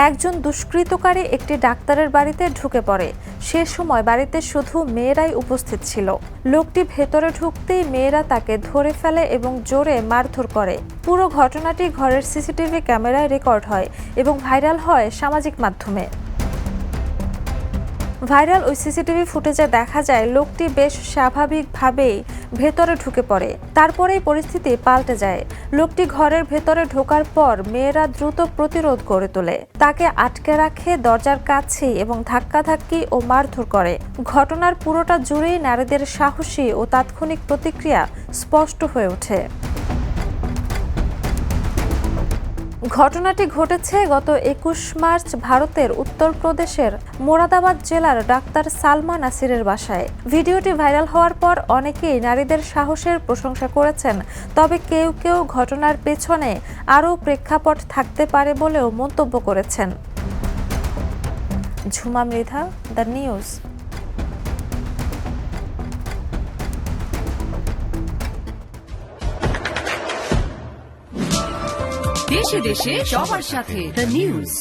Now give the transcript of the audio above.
একজন দুষ্কৃতকারী একটি ডাক্তারের বাড়িতে ঢুকে পড়ে। সে সময় বাড়িতে শুধু মেয়েরাই উপস্থিত ছিল। লোকটি ভেতরে ঢুকতেই মেয়েরা তাকে ধরে ফেলে এবং জোরে মারধর করে। পুরো ঘটনাটি ঘরের সিসিটিভি ক্যামেরায় রেকর্ড হয় এবং ভাইরাল হয় সামাজিক মাধ্যমে। ভাইরাল ওই সিসিটিভি ফুটেজে দেখা যায় লোকটি বেশ স্বাভাবিকভাবেই ভেতরে ঢুকে পড়ে। তারপরেই পরিস্থিতি পাল্টে যায়। লোকটি ঘরের ভেতরে ঢোকার পর মেয়েরা দ্রুত প্রতিরোধ গড়ে তোলে, তাকে আটকে রাখে দরজার কাছেই এবং ধাক্কাধাক্কি ও মারধর করে। ঘটনার পুরোটা জুড়েই নারীদের সাহসী ও তাৎক্ষণিক প্রতিক্রিয়া স্পষ্ট হয়ে ওঠে। ঘটনাটি ঘটেছে গত 21 মার্চ ভারতের উত্তরপ্রদেশের মোরাদাবাদ জেলার ডাক্তার সালমা নাসিরের বাসায়। ভিডিওটি ভাইরাল হওয়ার পর অনেকেই নারীদের সাহসের প্রশংসা করেছেন, তবে কেউ কেউ ঘটনার পেছনে আরও প্রেক্ষাপট থাকতে পারে বলেও মন্তব্য করেছেন। Jhuma Mridha, the news. দেশে দেশে সবার সাথে দ্য নিউজ।